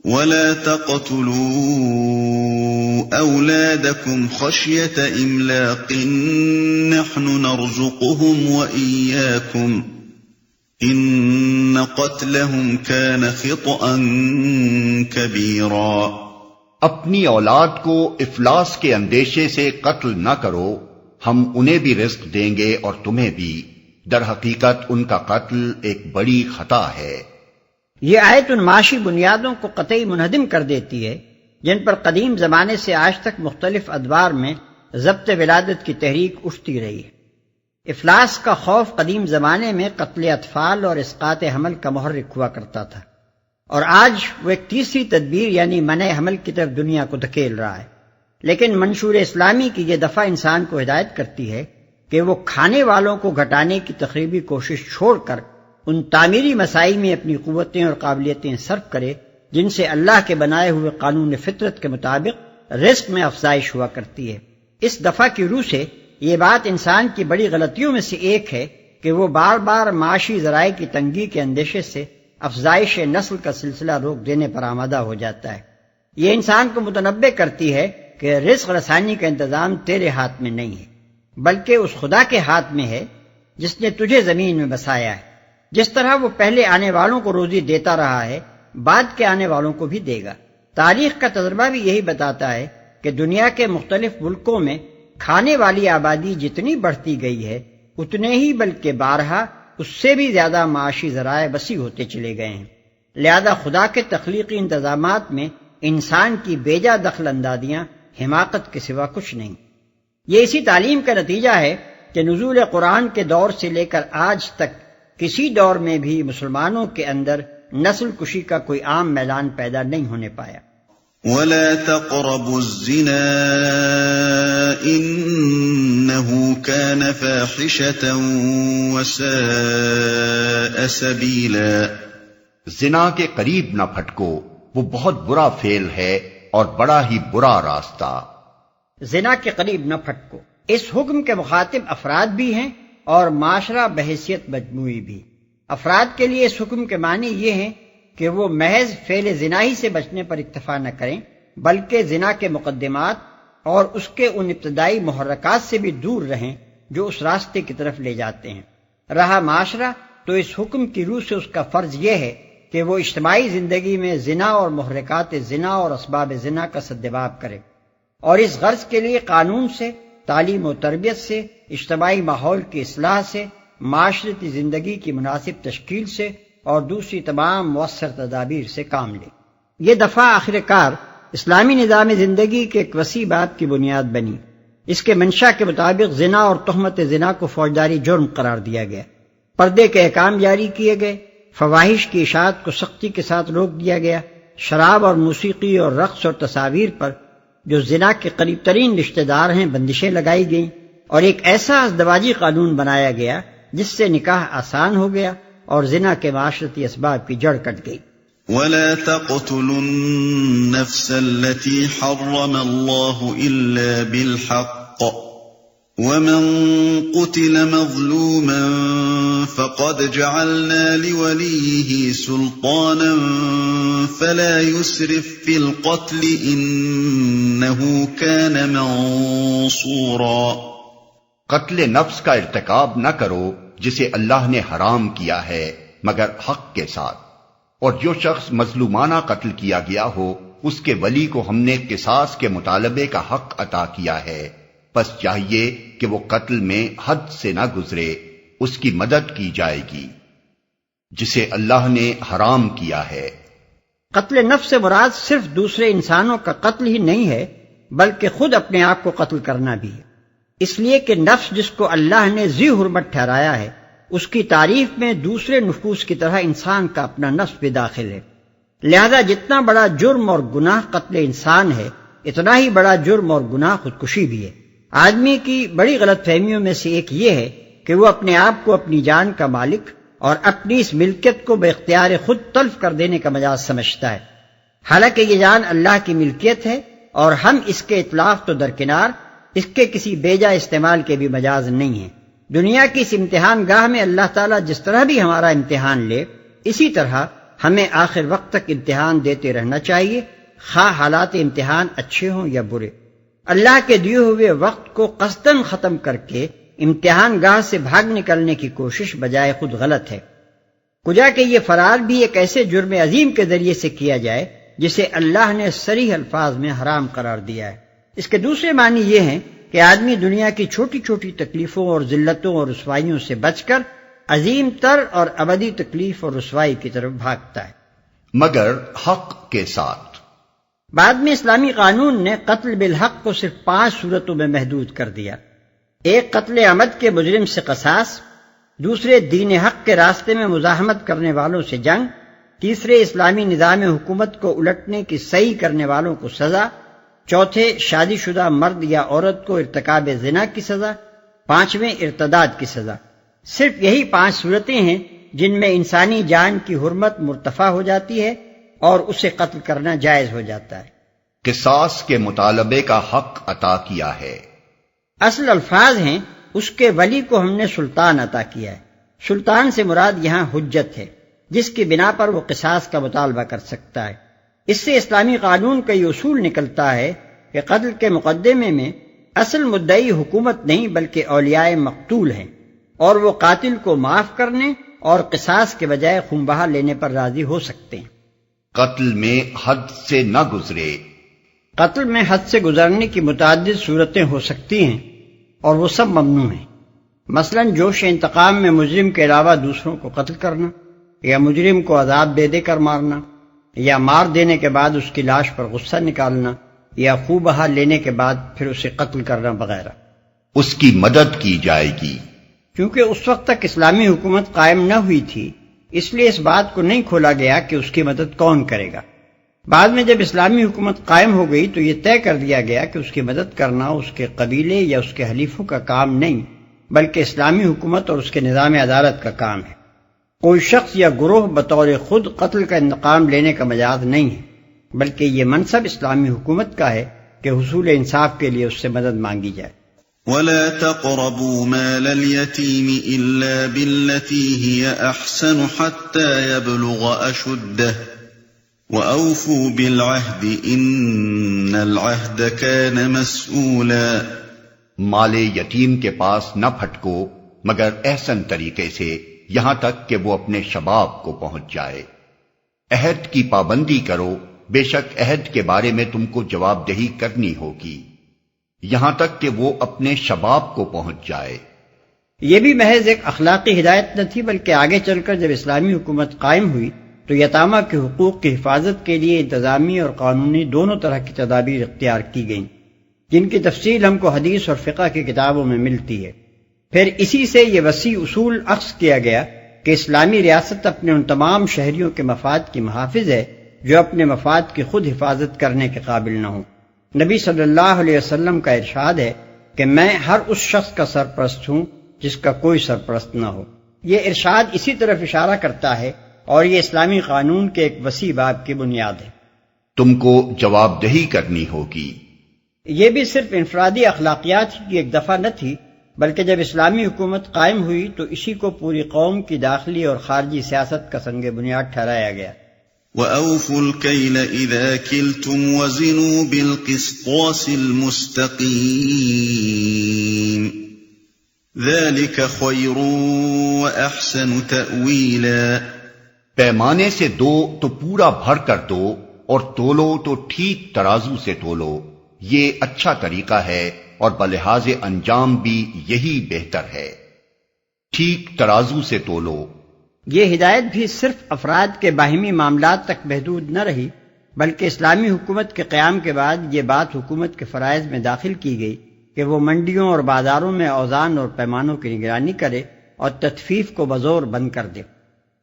ولا تقتلوا أولادكم خشية إملاق نحن نرزقهم وإياكم إن قتلهم كان خطأ كبيرا۔ اپنی اولاد کو افلاس کے اندیشے سے قتل نہ کرو، ہم انہیں بھی رزق دیں گے اور تمہیں بھی، در حقیقت ان کا قتل ایک بڑی خطا ہے۔ یہ آیت ان معاشی بنیادوں کو قطعی منہدم کر دیتی ہے جن پر قدیم زمانے سے آج تک مختلف ادوار میں ضبط ولادت کی تحریک اٹھتی رہی ہے۔ افلاس کا خوف قدیم زمانے میں قتل اطفال اور اسقاط حمل کا محرک ہوا کرتا تھا، اور آج وہ ایک تیسری تدبیر یعنی منع حمل کی طرف دنیا کو دھکیل رہا ہے۔ لیکن منشور اسلامی کی یہ دفعہ انسان کو ہدایت کرتی ہے کہ وہ کھانے والوں کو گھٹانے کی تقریبی کوشش چھوڑ کر ان تعمیری مسائل میں اپنی قوتیں اور قابلیتیں صرف کرے جن سے اللہ کے بنائے ہوئے قانون فطرت کے مطابق رزق میں افزائش ہوا کرتی ہے۔ اس دفعہ کی روح سے یہ بات انسان کی بڑی غلطیوں میں سے ایک ہے کہ وہ بار بار معاشی ذرائع کی تنگی کے اندیشے سے افزائش نسل کا سلسلہ روک دینے پر آمادہ ہو جاتا ہے۔ یہ انسان کو متنبہ کرتی ہے کہ رزق رسانی کا انتظام تیرے ہاتھ میں نہیں ہے، بلکہ اس خدا کے ہاتھ میں ہے جس نے تجھے زمین میں بسایا ہے۔ جس طرح وہ پہلے آنے والوں کو روزی دیتا رہا ہے، بعد کے آنے والوں کو بھی دے گا۔ تاریخ کا تجربہ بھی یہی بتاتا ہے کہ دنیا کے مختلف ملکوں میں کھانے والی آبادی جتنی بڑھتی گئی ہے، اتنے ہی بلکہ بارہا اس سے بھی زیادہ معاشی ذرائع وسیع ہوتے چلے گئے ہیں۔ لہذا خدا کے تخلیقی انتظامات میں انسان کی بیجا دخل اندازیاں حماقت کے سوا کچھ نہیں۔ یہ اسی تعلیم کا نتیجہ ہے کہ نزول قرآن کے دور سے لے کر آج تک کسی دور میں بھی مسلمانوں کے اندر نسل کشی کا کوئی عام میدان پیدا نہیں ہونے پایا۔ وَلَا تَقْرَبُوا الزِّنَا إِنَّهُ كَانَ فَاحِشَةً وَسَاءَ سَبِيلًا۔ زنا کے قریب نہ پھٹکو، وہ بہت برا فعل ہے اور بڑا ہی برا راستہ۔ زنا کے قریب نہ پھٹکو، اس حکم کے مخاطب افراد بھی ہیں اور معاشرہ بحیثیت مجموعی بھی۔ افراد کے لیے اس حکم کے معنی یہ ہیں کہ وہ محض فعل زنا ہی سے بچنے پر اکتفا نہ کریں، بلکہ زنا کے مقدمات اور اس کے ان ابتدائی محرکات سے بھی دور رہیں جو اس راستے کی طرف لے جاتے ہیں۔ رہا معاشرہ تو اس حکم کی روح سے اس کا فرض یہ ہے کہ وہ اجتماعی زندگی میں زنا اور محرکات زنا اور اسباب زنا کا سدباب کرے، اور اس غرض کے لیے قانون سے، تعلیم و تربیت سے، اجتماعی ماحول کی اصلاح سے، معاشرتی زندگی کی مناسب تشکیل سے اور دوسری تمام مؤثر تدابیر سے کام لے۔ یہ دفعہ آخر کار اسلامی نظام زندگی کے ایک وسیع باب کی بنیاد بنی۔ اس کے منشا کے مطابق زنا اور تہمت زنا کو فوجداری جرم قرار دیا گیا، پردے کے احکام جاری کیے گئے، فواحش کی اشاعت کو سختی کے ساتھ روک دیا گیا، شراب اور موسیقی اور رقص اور تصاویر پر جو زنا کے قریب ترین رشتہ دار ہیں بندشیں لگائی گئیں، اور ایک ایسا ازدواجی قانون بنایا گیا جس سے نکاح آسان ہو گیا اور زنا کے معاشرتی اسباب کی جڑ کٹ گئی۔ وَلَا تَقْتُلُوا النَّفْسَ الَّتِي حَرَّمَ اللَّهُ إِلَّا بِالْحَقِّ وَمَنْ قُتِلَ مَظْلُومًا فَقَدْ جَعَلْنَا لِوَلِيِّهِ سُلْطَانًا فَلَا يُسْرِفْ فِي الْقَتْلِ إِنَّهُ كَانَ مَنصُورًا۔ قتل نفس کا ارتکاب نہ کرو جسے اللہ نے حرام کیا ہے مگر حق کے ساتھ، اور جو شخص مظلومانہ قتل کیا گیا ہو اس کے ولی کو ہم نے قصاص کے مطالبے کا حق عطا کیا ہے، بس چاہیے کہ وہ قتل میں حد سے نہ گزرے، اس کی مدد کی جائے گی جسے اللہ نے حرام کیا ہے۔ قتل نفس سے مراد صرف دوسرے انسانوں کا قتل ہی نہیں ہے بلکہ خود اپنے آپ کو قتل کرنا بھی ہے، اس لیے کہ نفس جس کو اللہ نے ذی حرمت ٹھہرایا ہے اس کی تعریف میں دوسرے نفوس کی طرح انسان کا اپنا نفس بھی داخل ہے۔ لہذا جتنا بڑا جرم اور گناہ قتل انسان ہے، اتنا ہی بڑا جرم اور گناہ خودکشی بھی ہے۔ آدمی کی بڑی غلط فہمیوں میں سے ایک یہ ہے کہ وہ اپنے آپ کو اپنی جان کا مالک اور اپنی اس ملکیت کو بے اختیار خود تلف کر دینے کا مجاز سمجھتا ہے، حالانکہ یہ جان اللہ کی ملکیت ہے اور ہم اس کے اطلاق تو درکنار اس کے کسی بیجا استعمال کے بھی مجاز نہیں ہیں۔ دنیا کی اس امتحان گاہ میں اللہ تعالیٰ جس طرح بھی ہمارا امتحان لے، اسی طرح ہمیں آخر وقت تک امتحان دیتے رہنا چاہیے، خواہ حالات امتحان اچھے ہوں یا برے۔ اللہ کے دیے ہوئے وقت کو قصداً ختم کر کے امتحان گاہ سے بھاگ نکلنے کی کوشش بجائے خود غلط ہے، کجا کہ یہ فرار بھی ایک ایسے جرم عظیم کے ذریعے سے کیا جائے جسے اللہ نے صریح الفاظ میں حرام قرار دیا ہے۔ اس کے دوسرے معنی یہ ہیں کہ آدمی دنیا کی چھوٹی چھوٹی تکلیفوں اور ذلتوں اور رسوائیوں سے بچ کر عظیم تر اور ابدی تکلیف اور رسوائی کی طرف بھاگتا ہے، مگر حق کے ساتھ۔ بعد میں اسلامی قانون نے قتل بالحق کو صرف 5 صورتوں میں محدود کر دیا۔ ایک، قتل عمد کے مجرم سے قصاص، دوسرے، دین حق کے راستے میں مزاحمت کرنے والوں سے جنگ، تیسرے، اسلامی نظام حکومت کو الٹنے کی سعی کرنے والوں کو سزا، چوتھے، شادی شدہ مرد یا عورت کو ارتکاب زنا کی سزا، پانچویں، ارتداد کی سزا۔ صرف یہی 5 صورتیں ہیں جن میں انسانی جان کی حرمت مرتفع ہو جاتی ہے اور اسے قتل کرنا جائز ہو جاتا ہے۔ قصاص کے مطالبے کا حق عطا کیا ہے۔ اصل الفاظ ہیں اس کے ولی کو ہم نے سلطان عطا کیا ہے۔ سلطان سے مراد یہاں حجت ہے، جس کی بنا پر وہ قصاص کا مطالبہ کر سکتا ہے۔ اس سے اسلامی قانون کا یہ اصول نکلتا ہے کہ قتل کے مقدمے میں اصل مدعی حکومت نہیں بلکہ اولیاء مقتول ہیں، اور وہ قاتل کو معاف کرنے اور قصاص کے بجائے خون بہا لینے پر راضی ہو سکتے ہیں۔ قتل میں حد سے نہ گزرے۔ قتل میں حد سے گزرنے کی متعدد صورتیں ہو سکتی ہیں اور وہ سب ممنوع ہیں۔ مثلا جوش انتقام میں مجرم کے علاوہ دوسروں کو قتل کرنا، یا مجرم کو عذاب دے دے کر مارنا، یا مار دینے کے بعد اس کی لاش پر غصہ نکالنا، یا خون بہا لینے کے بعد پھر اسے قتل کرنا وغیرہ۔ اس کی مدد کی جائے گی۔ کیونکہ اس وقت تک اسلامی حکومت قائم نہ ہوئی تھی، اس لیے اس بات کو نہیں کھولا گیا کہ اس کی مدد کون کرے گا۔ بعد میں جب اسلامی حکومت قائم ہو گئی تو یہ طے کر دیا گیا کہ اس کی مدد کرنا اس کے قبیلے یا اس کے حلیفوں کا کام نہیں، بلکہ اسلامی حکومت اور اس کے نظام عدالت کا کام ہے۔ کوئی شخص یا گروہ بطور خود قتل کا انتقام لینے کا مجاز نہیں ہے، بلکہ یہ منصب اسلامی حکومت کا ہے کہ حصول انصاف کے لیے اس سے مدد مانگی جائے۔ وَلَا تَقْرَبُوا مَالَ الْيَتِيمِ إِلَّا بِالَّتِي هِيَ أَحْسَنُ حَتَّى يَبْلُغَ أَشُدَّهُ وَأَوْفُوا بِالْعَهْدِ إِنَّ الْعَهْدَ كَانَ مَسْئُولًا۔ مال یتیم کے پاس نہ پھٹکو مگر احسن طریقے سے، یہاں تک کہ وہ اپنے شباب کو پہنچ جائے۔ عہد کی پابندی کرو، بے شک عہد کے بارے میں تم کو جواب دہی کرنی ہوگی، یہاں تک کہ وہ اپنے شباب کو پہنچ جائے۔ یہ بھی محض ایک اخلاقی ہدایت نہ تھی، بلکہ آگے چل کر جب اسلامی حکومت قائم ہوئی تو یتامہ کے حقوق کی حفاظت کے لیے انتظامی اور قانونی دونوں طرح کی تدابیر اختیار کی گئیں، جن کی تفصیل ہم کو حدیث اور فقہ کی کتابوں میں ملتی ہے۔ پھر اسی سے یہ وسیع اصول اخذ کیا گیا کہ اسلامی ریاست اپنے ان تمام شہریوں کے مفاد کی محافظ ہے جو اپنے مفاد کی خود حفاظت کرنے کے قابل نہ ہوں۔ نبی صلی اللہ علیہ وسلم کا ارشاد ہے کہ میں ہر اس شخص کا سرپرست ہوں جس کا کوئی سرپرست نہ ہو۔ یہ ارشاد اسی طرف اشارہ کرتا ہے اور یہ اسلامی قانون کے ایک وسیع باب کی بنیاد ہے۔ تم کو جواب دہی کرنی ہوگی۔ یہ بھی صرف انفرادی اخلاقیات کی ایک دفعہ نہ تھی، بلکہ جب اسلامی حکومت قائم ہوئی تو اسی کو پوری قوم کی داخلی اور خارجی سیاست کا سنگ بنیاد ٹھہرایا گیا۔ وَأَوْفُوا الْكَيْلَ إِذَا كِلْتُمْ وَزِنُوا بِالْقِسْطَاسِ الْمُسْتَقِيمِ ذَلِكَ خَيْرٌ وَأَحْسَنُ تَأْوِيلًا۔ پیمانے سے دو تو پورا بھر کر دو، اور تولو تو ٹھیک ترازو سے تولو، یہ اچھا طریقہ ہے اور بلحاظ انجام بھی یہی بہتر ہے۔ ٹھیک ترازو سے تولو۔ یہ ہدایت بھی صرف افراد کے باہمی معاملات تک محدود نہ رہی، بلکہ اسلامی حکومت کے قیام کے بعد یہ بات حکومت کے فرائض میں داخل کی گئی کہ وہ منڈیوں اور بازاروں میں اوزان اور پیمانوں کی نگرانی کرے اور تطفیف کو بزور بند کر دے۔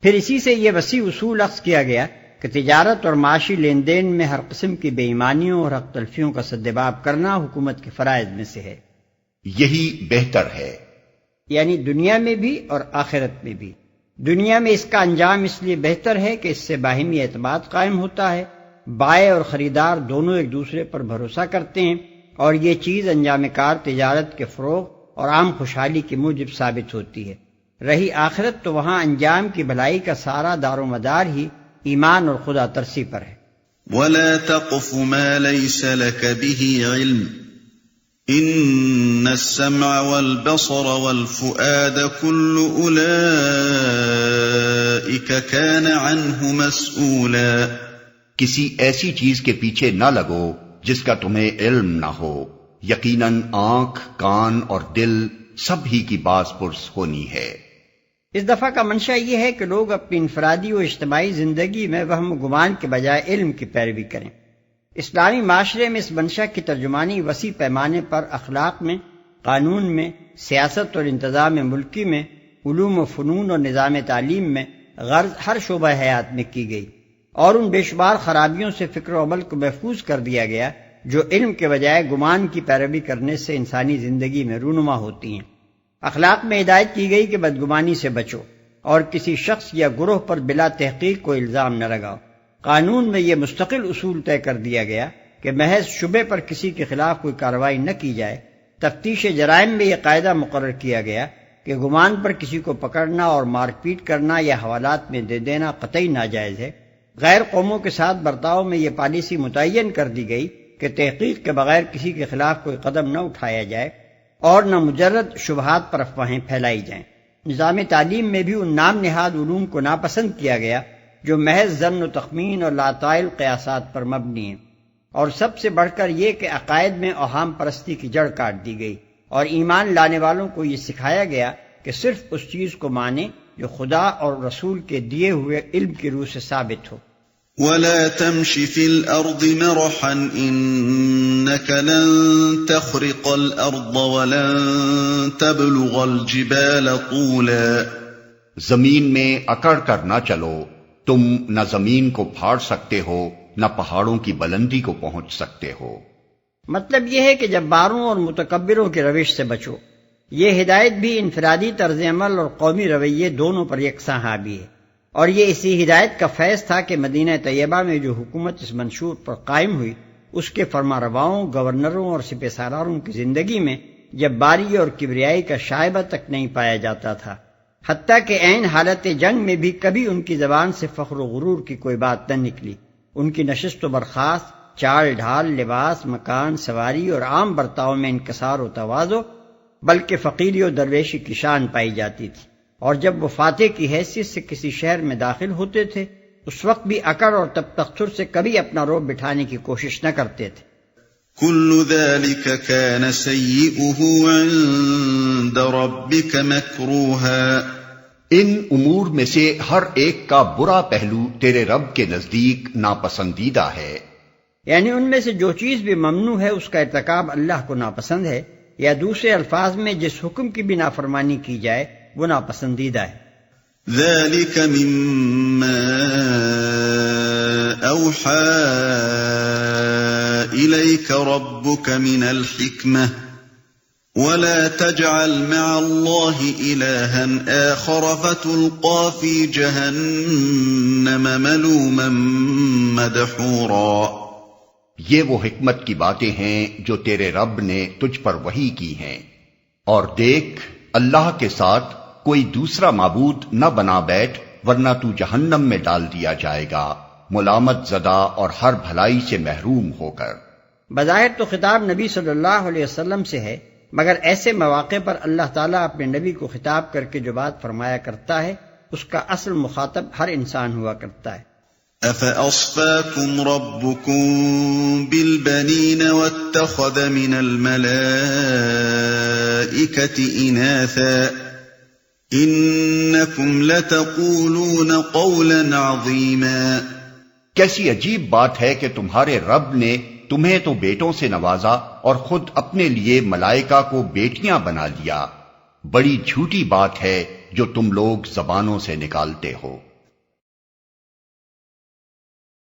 پھر اسی سے یہ وسیع اصول اخذ کیا گیا کہ تجارت اور معاشی لین دین میں ہر قسم کی بے ایمانیوں اور حق تلفیوں کا سدباب کرنا حکومت کے فرائض میں سے ہے۔ یہی بہتر ہے، یعنی دنیا میں بھی اور آخرت میں بھی۔ دنیا میں اس کا انجام اس لیے بہتر ہے کہ اس سے باہمی اعتماد قائم ہوتا ہے، بائع اور خریدار دونوں ایک دوسرے پر بھروسہ کرتے ہیں، اور یہ چیز انجام کار تجارت کے فروغ اور عام خوشحالی کی موجب ثابت ہوتی ہے۔ رہی آخرت تو وہاں انجام کی بھلائی کا سارا دار و مدار ہی ایمان اور خدا ترسی پر ہے۔ وَلَا تَقْفُ مَا لَيْسَ لَكَ بِهِ عِلْمٌ إِنَّ السَّمْعَ وَالْبَصَرَ وَالْفُؤَادَ كُلُّ أُولَئِكَ كَانَ عَنْهُ مسؤولا۔ کسی ایسی چیز کے پیچھے نہ لگو جس کا تمہیں علم نہ ہو، یقیناً آنکھ، کان اور دل سب ہی کی باز پرس ہونی ہے۔ اس دفعہ کا منشا یہ ہے کہ لوگ اپنی انفرادی و اجتماعی زندگی میں وہم و گمان کے بجائے علم کی پیروی کریں۔ اسلامی معاشرے میں اس منشا کی ترجمانی وسیع پیمانے پر اخلاق میں، قانون میں، سیاست اور انتظام ملکی میں، علوم و فنون اور نظام تعلیم میں، غرض ہر شعبہ حیات میں کی گئی، اور ان بے شمار خرابیوں سے فکر و عمل کو محفوظ کر دیا گیا جو علم کے بجائے گمان کی پیروی کرنے سے انسانی زندگی میں رونما ہوتی ہیں۔ اخلاق میں ہدایت کی گئی کہ بدگمانی سے بچو اور کسی شخص یا گروہ پر بلا تحقیق کوئی الزام نہ لگاؤ۔ قانون میں یہ مستقل اصول طے کر دیا گیا کہ محض شبے پر کسی کے خلاف کوئی کارروائی نہ کی جائے۔ تفتیش جرائم میں یہ قاعدہ مقرر کیا گیا کہ گمان پر کسی کو پکڑنا اور مار پیٹ کرنا یا حوالات میں دے دینا قطعی ناجائز ہے۔ غیر قوموں کے ساتھ برتاؤ میں یہ پالیسی متعین کر دی گئی کہ تحقیق کے بغیر کسی کے خلاف کوئی قدم نہ اٹھایا جائے اور نہ مجرد شبہات پر افواہیں پھیلائی جائیں۔ نظام تعلیم میں بھی ان نام نہاد علوم کو ناپسند کیا گیا جو محض ظن و تخمین اور لاتعال قیاسات پر مبنی ہیں، اور سب سے بڑھ کر یہ کہ عقائد میں اوہام پرستی کی جڑ کاٹ دی گئی اور ایمان لانے والوں کو یہ سکھایا گیا کہ صرف اس چیز کو مانیں جو خدا اور رسول کے دیے ہوئے علم کی روح سے ثابت ہو۔ وَلَا تَمْشِ فِي الْأَرْضِ مَرَحًا إِنَّكَ لَن تَخْرِقَ الْأَرْضَ وَلَن تَبْلُغَ الْجِبَالَ طُولًا۔ زمین میں اکڑ کر نہ چلو، تم نہ زمین کو پھاڑ سکتے ہو نہ پہاڑوں کی بلندی کو پہنچ سکتے ہو۔ مطلب یہ ہے کہ جباروں اور متکبروں کی روش سے بچو۔ یہ ہدایت بھی انفرادی طرز عمل اور قومی رویے دونوں پر یکساں حاوی ہے، اور یہ اسی ہدایت کا فیض تھا کہ مدینہ طیبہ میں جو حکومت اس منشور پر قائم ہوئی، اس کے فرما رواؤں، گورنروں اور سپہ سالاروں کی زندگی میں جباری اور کبریائی کا شائبہ تک نہیں پایا جاتا تھا، حتیٰ کہ عین حالت جنگ میں بھی کبھی ان کی زبان سے فخر و غرور کی کوئی بات نہ نکلی۔ ان کی نشست و برخاست، چال ڈھال، لباس، مکان، سواری اور عام برتاؤ میں انکسار و تواضع بلکہ فقیری و درویشی کی شان پائی جاتی تھی، اور جب وہ فاتح کی حیثیت سے کسی شہر میں داخل ہوتے تھے اس وقت بھی اکڑ اور تبختر سے کبھی اپنا رعب بٹھانے کی کوشش نہ کرتے تھے۔ كل ذلك كان سيئه عند ربك مكروها۔ ان امور میں سے ہر ایک کا برا پہلو تیرے رب کے نزدیک ناپسندیدہ ہے۔ یعنی ان میں سے جو چیز بھی ممنوع ہے اس کا ارتکاب اللہ کو ناپسند ہے، یا دوسرے الفاظ میں جس حکم کی بھی نافرمانی کی جائے وہ ناپسندیدہ ہے۔ ذلك مما اوحى اليك ربك من الحكمة ولا تجعل مع الله إلها آخر فتلقى في جهنم ملوما مدحورا۔ یہ وہ حکمت کی باتیں ہیں جو تیرے رب نے تجھ پر وحی کی ہیں، اور دیکھ اللہ کے ساتھ کوئی دوسرا معبود نہ بنا بیٹھ، ورنہ تو جہنم میں ڈال دیا جائے گا، ملامت زدہ اور ہر بھلائی سے محروم ہو کر۔ بظاہر تو خطاب نبی صلی اللہ علیہ وسلم سے ہے، مگر ایسے مواقع پر اللہ تعالیٰ اپنے نبی کو خطاب کر کے جو بات فرمایا کرتا ہے اس کا اصل مخاطب ہر انسان ہوا کرتا ہے۔ أَفَأَصْفَاكُمْ رَبُّكُمْ بِالْبَنِينَ وَاتَّخَذَ مِنَ الْمَلَائِكَةِ إِنَاثًا إِنَّكُمْ لَتَقُولُونَ قَوْلًا عَظِيمًا۔ کیسی عجیب بات ہے کہ تمہارے رب نے تمہیں تو بیٹوں سے نوازا اور خود اپنے لیے ملائکہ کو بیٹیاں بنا لیا۔ بڑی جھوٹی بات ہے جو تم لوگ زبانوں سے نکالتے ہو۔